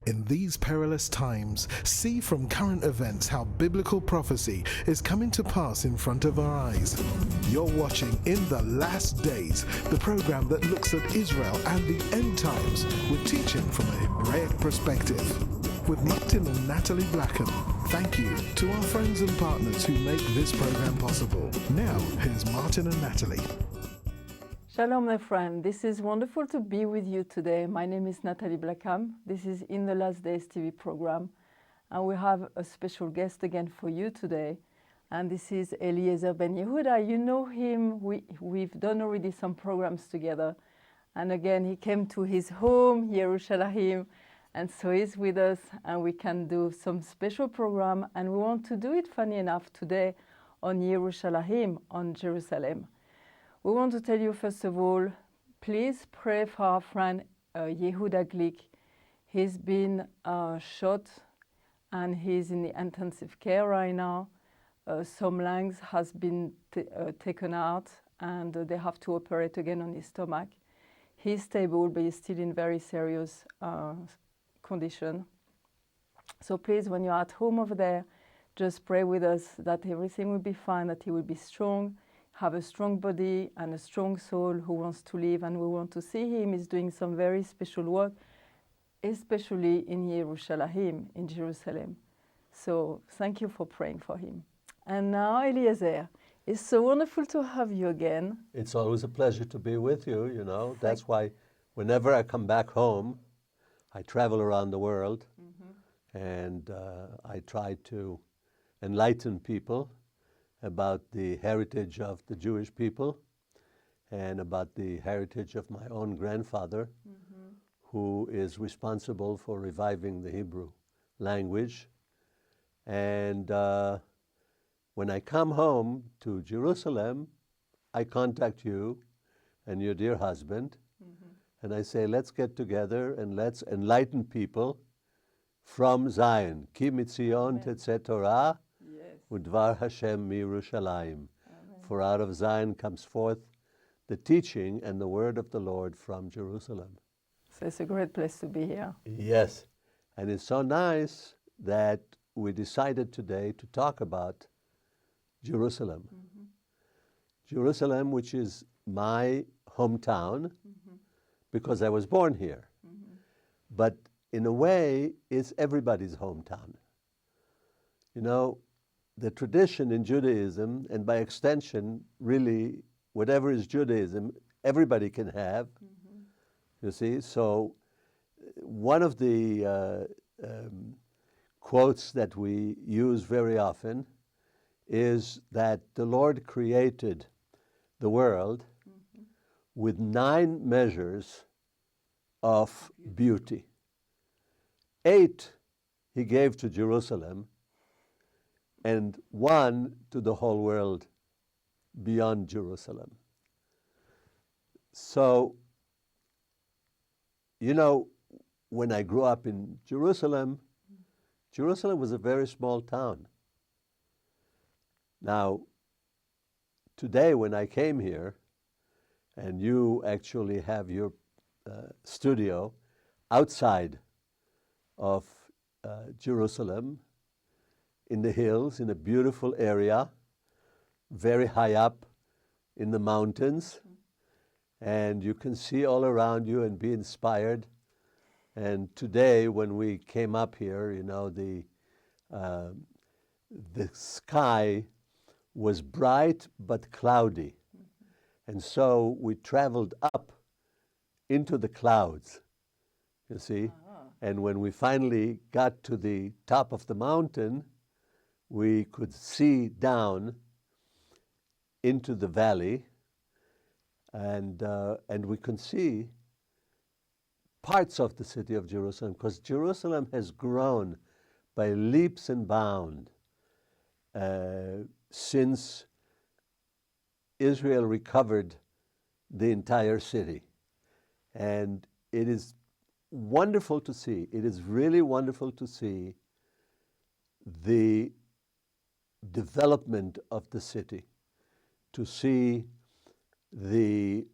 In these perilous times, see from current events how biblical prophecy is coming to pass in front of our eyes. You're watching In the Last Days, the program that looks at Israel and the end times with teaching from a Hebraic perspective. With Martin and Natalie Blackham, thank you to our friends and partners who make this program possible. Now, here's Martin and Natalie. Shalom, my friend. This is wonderful to be with you today. My name is Natalie Blackham. This is In the Last Days TV program. And we have a special guest again for you today. And this is Eliezer ben Yehuda. You know him. We've done already some programs together. And again, he came to his home, Yerushalayim. And so he's with us, and we can do some special program. And we want to do it, funny enough, today on Yerushalayim, on Jerusalem. We want to tell you, first of all, please pray for our friend Yehuda Glick. He's been shot and he's in the intensive care right now. Some lungs has been taken out and they have to operate again on his stomach. He's stable, but he's still in very serious condition. So please, when you're at home over there, just pray with us that everything will be fine, that he will be strong, have a strong body and a strong soul who wants to live, and we want to see him. He's doing some very special work, especially in Yerushalayim, in Jerusalem. So thank you for praying for him. And now, Eliezer, it's so wonderful to have you again. It's always a pleasure to be with you, you know. That's why whenever I come back home, I travel around the world, and I try to enlighten people about the heritage of the Jewish people and about the heritage of my own grandfather, who is responsible for reviving the Hebrew language. And when I come home to Jerusalem, I contact you and your dear husband, and I say, let's get together and let's enlighten people from Zion. Ki mitzion tetzeh Torah, Udvar Hashem Yerushalayim. For out of Zion comes forth the teaching and the word of the Lord from Jerusalem. So it's a great place to be here. Yes, and it's so nice that we decided today to talk about Jerusalem. Jerusalem, which is my hometown, because I was born here. But in a way, it's everybody's hometown. You know, the tradition in Judaism, and by extension, really, whatever is Judaism, everybody can have, you see. So one of the quotes that we use very often is that the Lord created the world with 9 measures of beauty. 8 he gave to Jerusalem, and 1 to the whole world beyond Jerusalem. So, you know, when I grew up in Jerusalem, Jerusalem was a very small town. Now, today when I came here, and you actually have your studio outside of Jerusalem, in the hills, in a beautiful area, very high up in the mountains, and you can see all around you and be inspired. And today, when we came up here, you know, the sky was bright but cloudy, and so we traveled up into the clouds, you see. And when we finally got to the top of the mountain, we could see down into the valley, and we could see parts of the city of Jerusalem, because Jerusalem has grown by leaps and bounds since Israel recovered the entire city. And it is wonderful to see. It is really wonderful to see the development of the city, to see the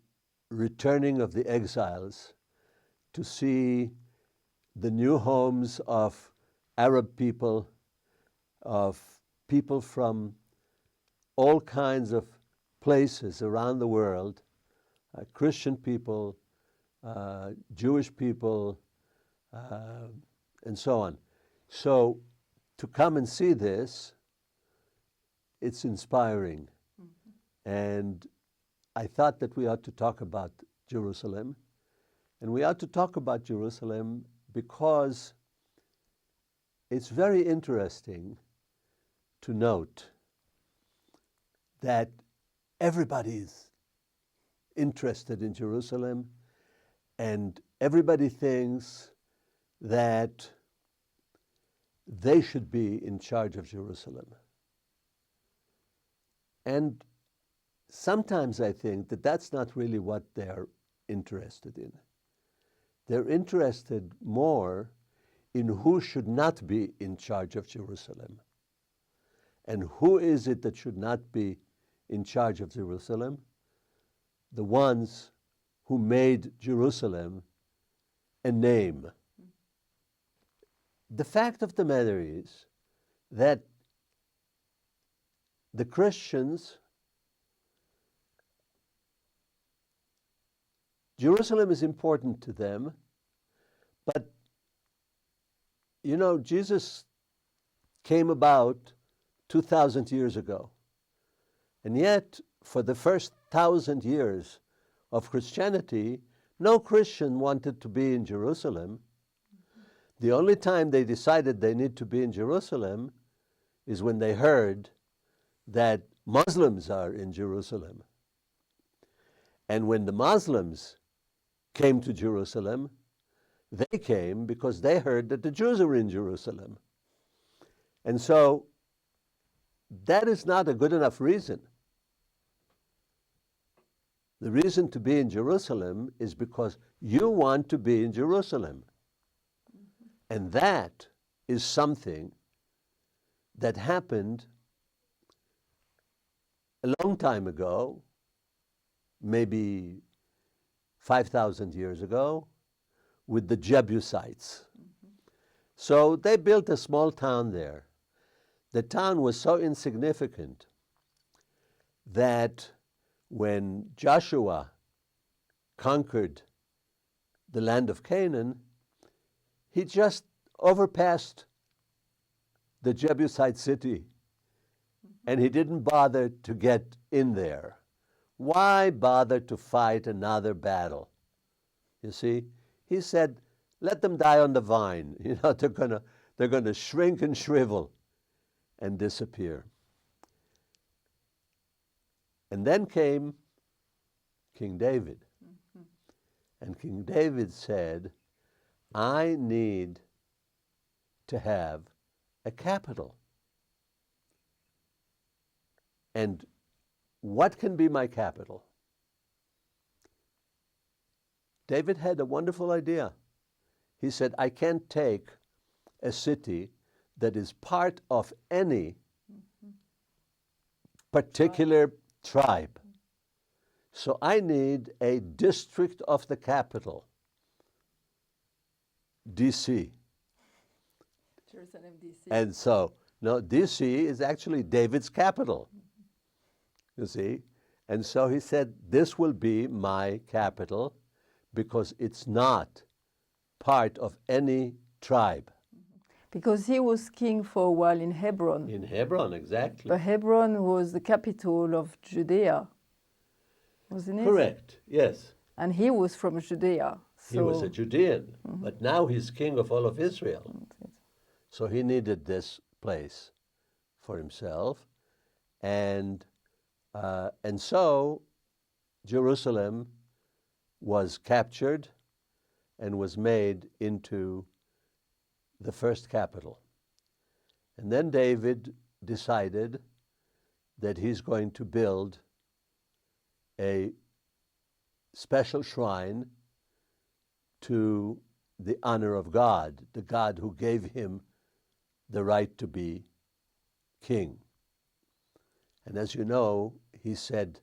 returning of the exiles, to see the new homes of Arab people, of people from all kinds of places around the world, Christian people, Jewish people, and so on. So to come and see this, it's inspiring. And I thought that we ought to talk about Jerusalem. And we ought to talk about Jerusalem because it's very interesting to note that everybody is interested in Jerusalem, and everybody thinks that they should be in charge of Jerusalem. And sometimes I think that that's not really what they're interested in. They're interested more in who should not be in charge of Jerusalem. And who is it that should not be in charge of Jerusalem? The ones who made Jerusalem a name. The fact of the matter is that the Christians, Jerusalem is important to them, but you know, Jesus came about 2,000 years ago. And yet, for the first 1,000 years of Christianity, no Christian wanted to be in Jerusalem. The only time they decided they need to be in Jerusalem is when they heard that Muslims are in Jerusalem. And when the Muslims came to Jerusalem, they came because they heard that the Jews are in Jerusalem. And so that is not a good enough reason. The reason to be in Jerusalem is because you want to be in Jerusalem. And that is something that happened a long time ago, maybe 5,000 years ago, with the Jebusites. So they built a small town there. The town was so insignificant that when Joshua conquered the land of Canaan, he just overpassed the Jebusite city, and he didn't bother to get in there. Why bother to fight another battle? You see, he said, let them die on the vine. You know, they're gonna shrink and shrivel and disappear. And then came King David. And King David said, I need to have a capital. And what can be my capital? David had a wonderful idea. He said, I can't take a city that is part of any particular tribe. So I need a district of the capital, DC. Jerusalem, DC. And so, no, DC is actually David's capital, you see. And so he said, this will be my capital because it's not part of any tribe. Because he was king for a while in Hebron. In Hebron, exactly. But Hebron was the capital of Judea, wasn't it? Correct, yes. And he was from Judea. So He was a Judean, but now he's king of all of Israel. So he needed this place for himself. And so Jerusalem was captured and was made into the first capital. And then David decided that he's going to build a special shrine to the honor of God, the God who gave him the right to be king. And as you know, he said,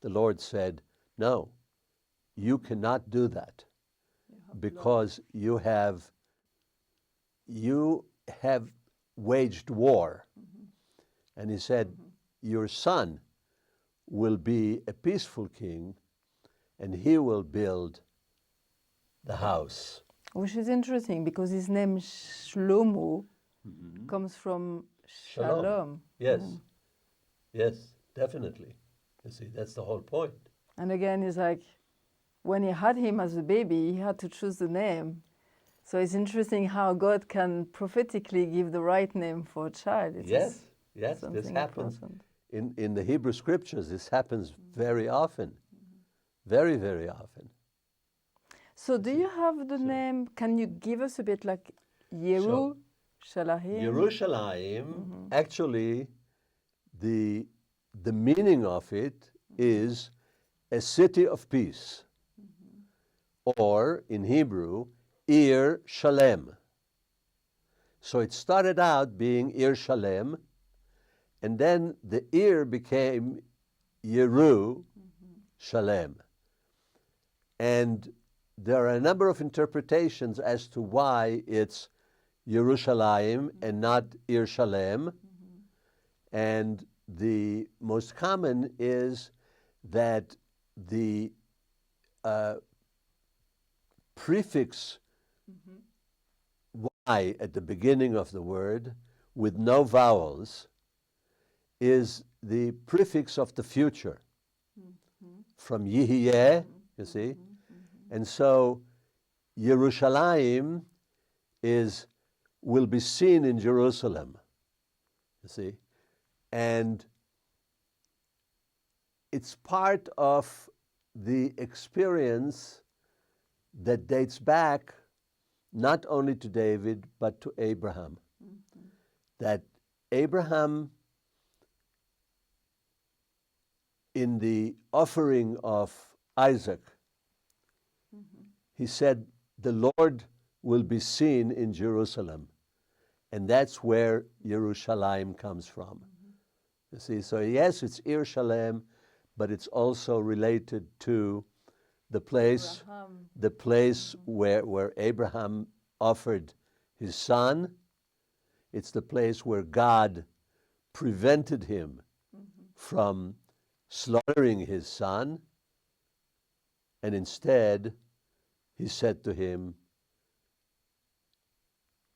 the Lord said, no, you cannot do that because you have you have waged war. And he said, your son will be a peaceful king, and he will build the house. Which is interesting because his name Shlomo comes from Shalom. Yes. Yes, definitely. You see, that's the whole point. And again, it's like when he had him as a baby, he had to choose the name. So it's interesting how God can prophetically give the right name for a child. It Yes, is this something happens. important. In the Hebrew scriptures, this happens very often. Very, very often. So do you have the name? Can you give us a bit like Yeru, Shalahim? Yerushalayim, actually, the meaning of it is a city of peace, or in Hebrew, Ir Shalem. So it started out being Ir Shalem, and then the Ir became Yeru Shalem. And there are a number of interpretations as to why it's Yerushalayim and not Ir Shalem. And the most common is that the prefix Y at the beginning of the word with no vowels is the prefix of the future from Yihiyeh, you see. And so Yerushalayim will be seen in Jerusalem, you see. And it's part of the experience that dates back not only to David, but to Abraham. That Abraham, in the offering of Isaac, he said, the Lord will be seen in Jerusalem. And that's where Yerushalayim comes from. You see, so yes, it's Ir Shalem, but it's also related to the place, where Abraham offered his son. It's the place where God prevented him from slaughtering his son, and instead he said to him,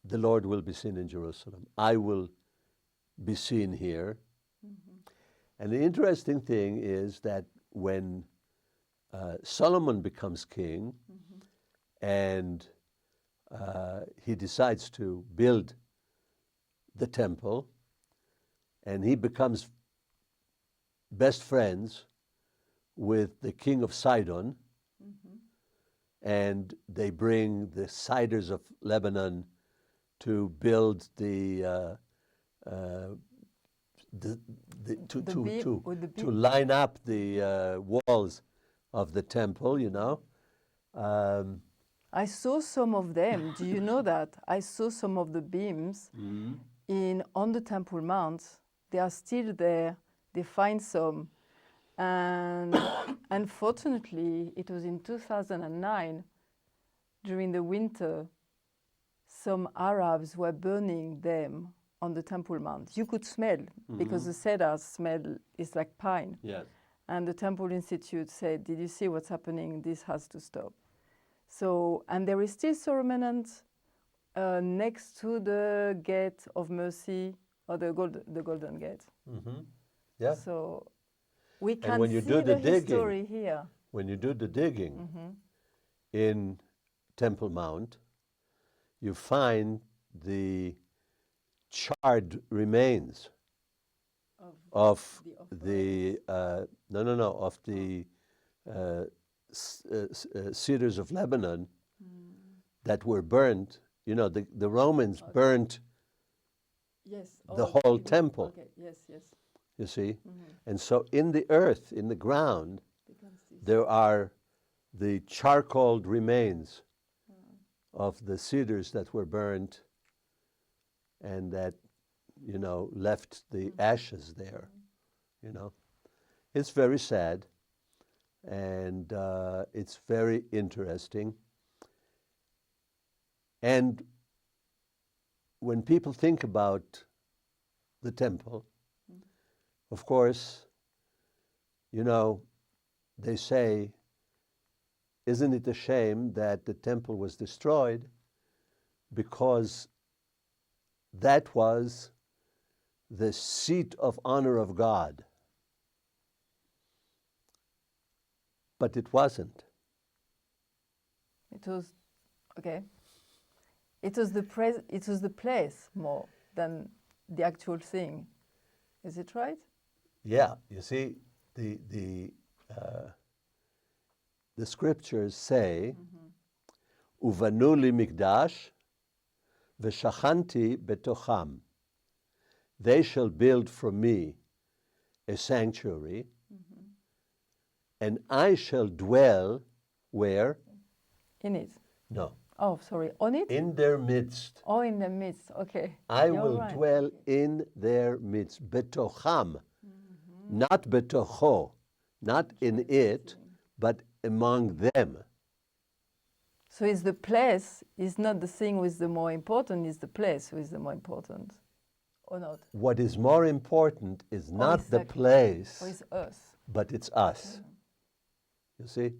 the Lord will be seen in Jerusalem. I will be seen here. And the interesting thing is that when Solomon becomes king and he decides to build the temple, and he becomes best friends with the king of Sidon, and they bring the cedars of Lebanon to build to line up the walls of the temple, you know. I saw some of them. Do you know that? I saw some of the beams on the Temple Mount. They are still there. They find some. And unfortunately, it was in 2009, during the winter, some Arabs were burning them on the Temple Mount. You could smell, because the cedar smell is like pine. Yes. And the Temple Institute said, did you see what's happening? This has to stop. So, and there is still some remnant next to the Gate of Mercy, or the Golden Gate. Yeah. So we And can when you see do the the history here. When you do the digging in Temple Mount, you find the charred remains of the cedars of Lebanon that were burnt. You know, the Romans burnt the whole temple. Okay. Yes, yes. You see? And so in the earth, in the ground, there are the charcoal remains of the cedars that were burnt and that, you know, left the ashes there, you know. It's very sad, and it's very interesting. And when people think about the temple, of course, you know, they say, isn't it a shame that the temple was destroyed? Because that was the seat of honor of God. But it wasn't. It was, okay. It was the place more than the actual thing. Is it right? Yeah, you see, the scriptures say, "Uvanu li mikdash, v'shachanti betocham." They shall build for me a sanctuary, and I shall dwell where? In it. No, Oh, sorry. On it? in their midst. Oh, in the midst. Okay. I You're will right. dwell in their midst. Betocham, not betocho, not in it, but among them. So is the place is not the thing with the more important, is the place who is the more important, or not? What is more important is not is the that- place, Or is us? but it's us. You see?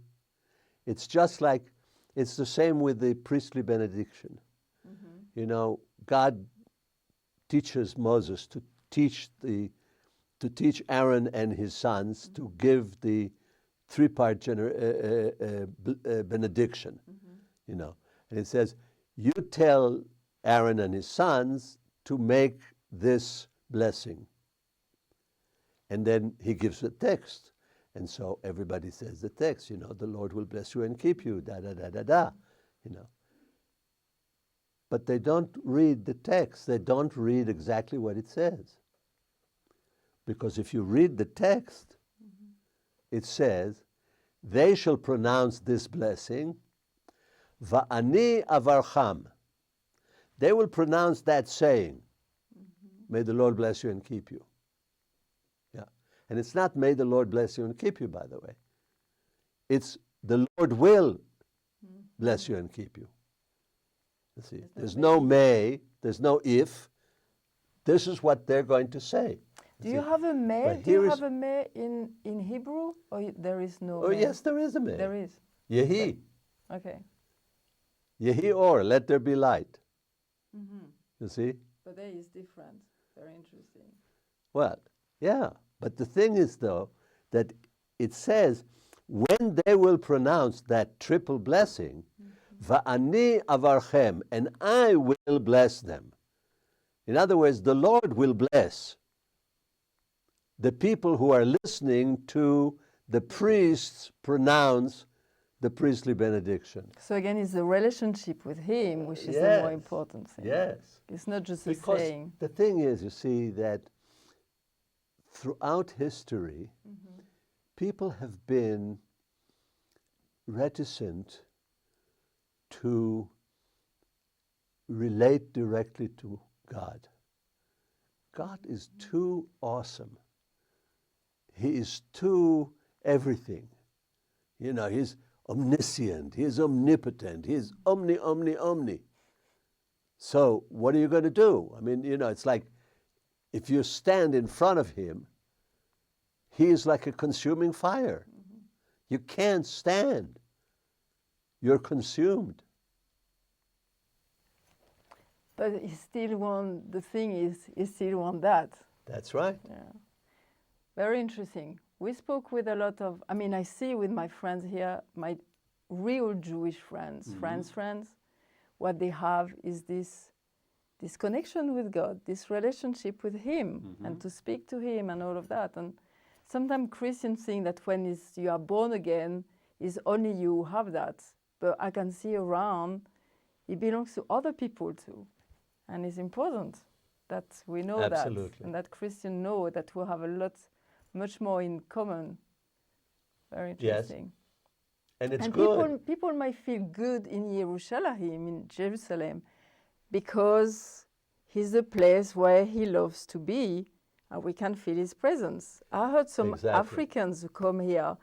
It's just like, it's the same with the priestly benediction. You know, God teaches Moses to teach Aaron and his sons to give the three-part benediction. You know, and it says, you tell Aaron and his sons to make this blessing. And then he gives the text. And so everybody says the text, you know, the Lord will bless you and keep you, da, da, da, da, da, you know. But they don't read the text. They don't read exactly what it says. Because if you read the text, it says, they shall pronounce this blessing, va'ani avarcham. They will pronounce that saying, may the Lord bless you and keep you. Yeah. And it's not may the Lord bless you and keep you, by the way. It's the Lord will bless you and keep you. You see, there's no may, there's no if. This is what they're going to say. Do you have a may? But Do you here have a may in Hebrew, or there is no? Oh, may? yes, there is a may. There is. Yehi. Okay. Yehi or, let there be light. You see? But there is different. Very interesting. Well, yeah. But the thing is, though, that it says, when they will pronounce that triple blessing, va'ani avarchem, and I will bless them. In other words, the Lord will bless the people who are listening to the priests pronounce the priestly benediction. So again, it's the relationship with Him which is the more important thing. Yes. It's not just a Because saying. the thing is, you see, that throughout history, people have been reticent to relate directly to God. God is too awesome. He is too everything. You know, He's omniscient, He is omnipotent, He is omni. So what are you going to do? I mean, you know, it's like if you stand in front of Him, He is like a consuming fire. You can't stand. You're consumed. But He still want, the thing is, He still want that. That's right. Yeah. Very interesting. We spoke with a lot of, I mean, I see with my friends here, my real Jewish friends, friends, what they have is this connection with God, this relationship with Him, and to speak to Him and all of that. And sometimes Christians think that when you are born again, it's only you who have that. But I can see around, it belongs to other people too. And it's important that we know Absolutely. that, and that Christians know that we have a lot, much more in common. Very interesting. And it's And good. people might feel good in Jerusalem, in Jerusalem, because He's the place where He loves to be, and we can feel His presence. I heard some Exactly. Africans who come here,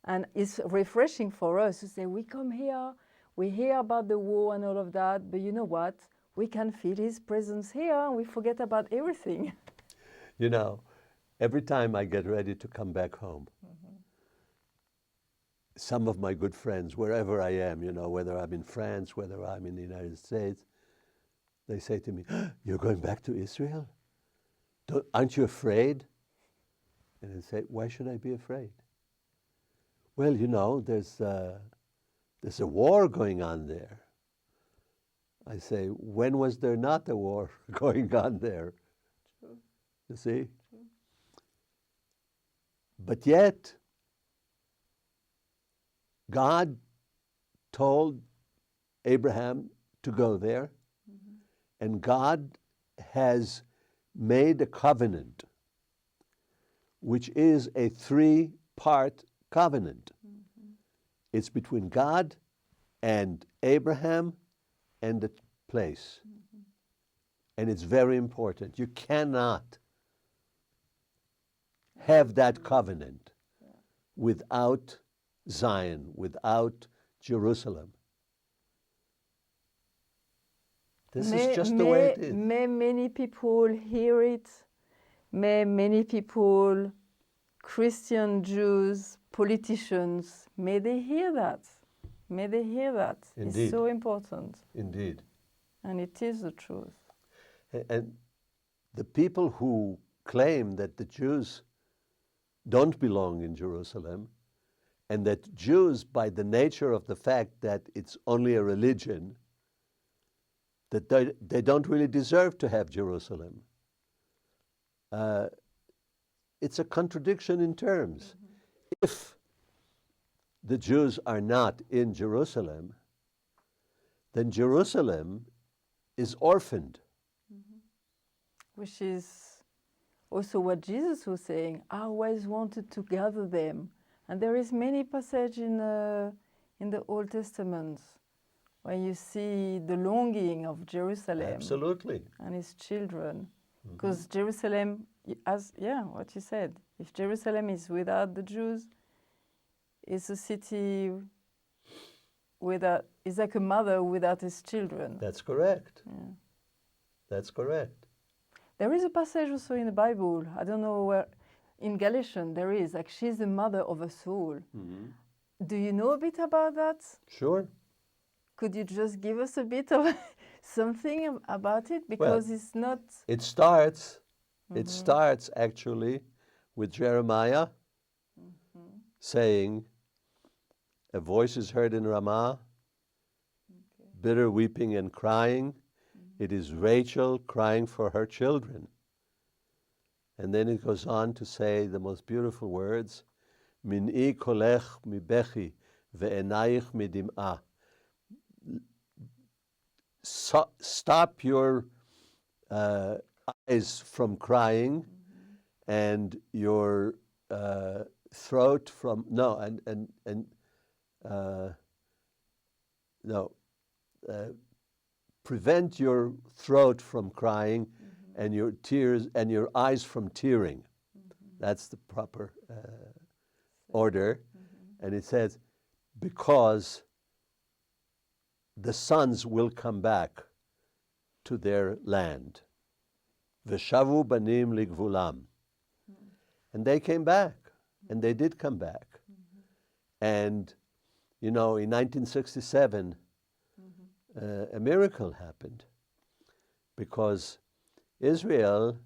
and it's refreshing for us to say, we come here, we hear about the war and all of that, but you know what? we can feel His presence here. We forget about everything. You know, every time I get ready to come back home, some of my good friends, wherever I am, you know, whether I'm in France, whether I'm in the United States, they say to me, "You're going back to Israel? Aren't you afraid?" And I say, "Why should I be afraid?" "Well, you know, there's a war going on there." I say, "When was there not a war going on there?" True. You see? True. But yet, God told Abraham to go there, and God has made a covenant, which is a three-part covenant. It's between God and Abraham and the place. And it's very important. You cannot have that covenant without Zion, without Jerusalem. This is just the way it is. May many people hear it. May many people, Christian, Jews, politicians, may they hear that. May they hear that. Indeed. It's so important. Indeed. And it is the truth. And the people who claim that the Jews don't belong in Jerusalem, and that Jews, by the nature of the fact that it's only a religion, that they don't really deserve to have Jerusalem. It's a contradiction in terms. If the Jews are not in Jerusalem, then Jerusalem is orphaned. Which is also what Jesus was saying. I always wanted to gather them. And there is many passages in the Old Testament where you see the longing of Jerusalem. Absolutely. And its children. Because Jerusalem, what you said, if Jerusalem is without the Jews, it's a city without, it's like a mother without its children. That's correct. Yeah. That's correct. There is a passage also in the Bible, I don't know where, in Galatians there is, like she's the mother of a soul. Do you know a bit about that? Sure. Could you just give us a bit of something about it? Because it's not... It starts actually with Jeremiah saying, "A voice is heard in Ramah, bitter weeping and crying. It is Rachel crying for her children." And then it goes on to say the most beautiful words, "Min'i kolech mi bechi ve'enayich midim'ah." Stop your eyes from crying and your throat from prevent your throat from crying and your tears and your eyes from tearing. That's the proper order. And it says, because the sons will come back to their land. Veshavu banim ligvulam. And they came back, and they did come back. And, you know, in 1967, a miracle happened, because Israel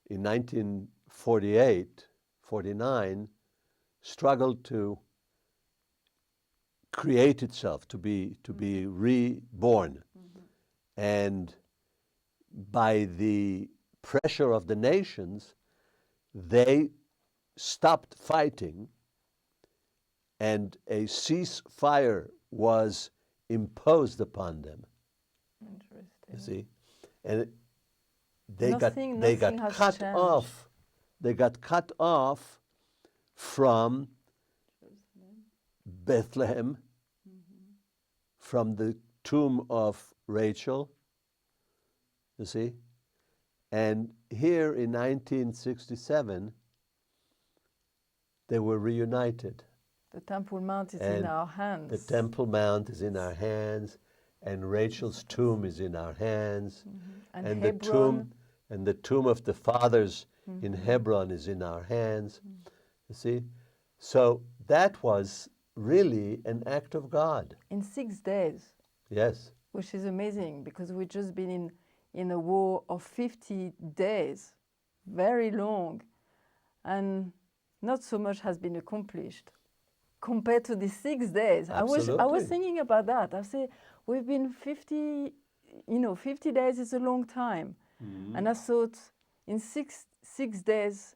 in 1948, 49, struggled to create itself, to be reborn. And by the pressure of the nations, they stopped fighting, and a ceasefire was imposed upon them. Interesting. You see, and they Nothing got has cut changed. off. They got cut off from Bethlehem, from the tomb of Rachel. You see, and here in 1967, they were reunited. The Temple Mount is And in our hands. The Temple Mount is in our hands, and Rachel's tomb is in our hands, And the Hebron. tomb of the fathers in Hebron is in our hands. You see? So that was really an act of God. In 6 days, Yes. which is amazing because we've just been in a war of 50 days, very long, and not so much has been accomplished compared to the 6 days. I was Absolutely. thinking about that. I say we've been 50, 50 days is a long time, and I thought in six days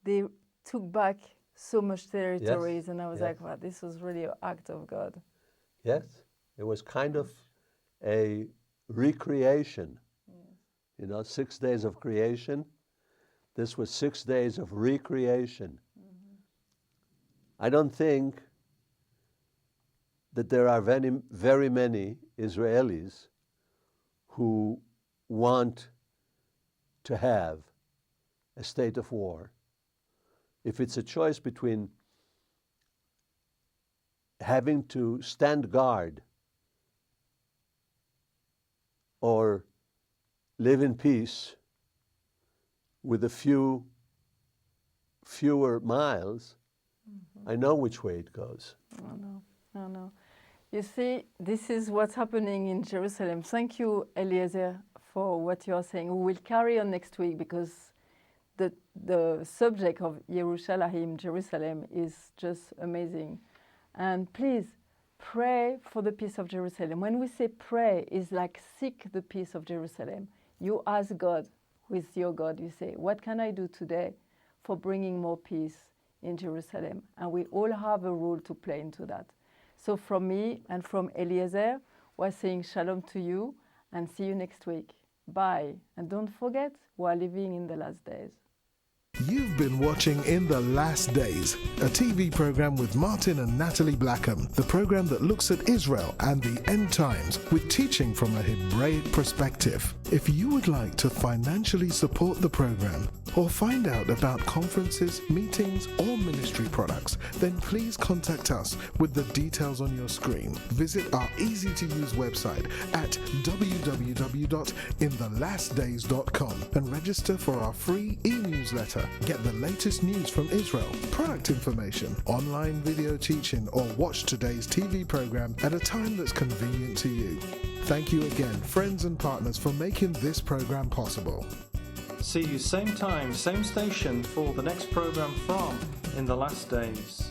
they took back so much territories, and I was yes. like, wow, this was really an act of God. Yes. It was kind of a recreation. 6 days of creation. This was 6 days of recreation. I don't think that there are very many Israelis who want to have a state of war. If it's a choice between having to stand guard or live in peace with a fewer miles, I know which way it goes. I know. You see, this is what's happening in Jerusalem. Thank you, Eliezer, for what you are saying. We will carry on next week because the subject of Jerusalem, is just amazing. And please, pray for the peace of Jerusalem. When we say pray, it's like seek the peace of Jerusalem. You ask God, who is your God, you say, what can I do today for bringing more peace in Jerusalem? And we all have a role to play into that. So from me and from Eliezer, we're saying shalom to you and see you next week. Bye. And don't forget, we're living in the last days. You've been watching In the Last Days, a TV program with Martin and Natalie Blackham, the program that looks at Israel and the end times with teaching from a Hebraic perspective. If you would like to financially support the program or find out about conferences, meetings, or ministry products, then please contact us with the details on your screen. Visit our easy-to-use website at www.inthelastdays.com and register for our free e-newsletter. Get the latest news from Israel, product information, online video teaching, or watch today's TV program at a time that's convenient to you. Thank you again, friends and partners, for making this program possible. See you same time, same station for the next program from In the Last Days.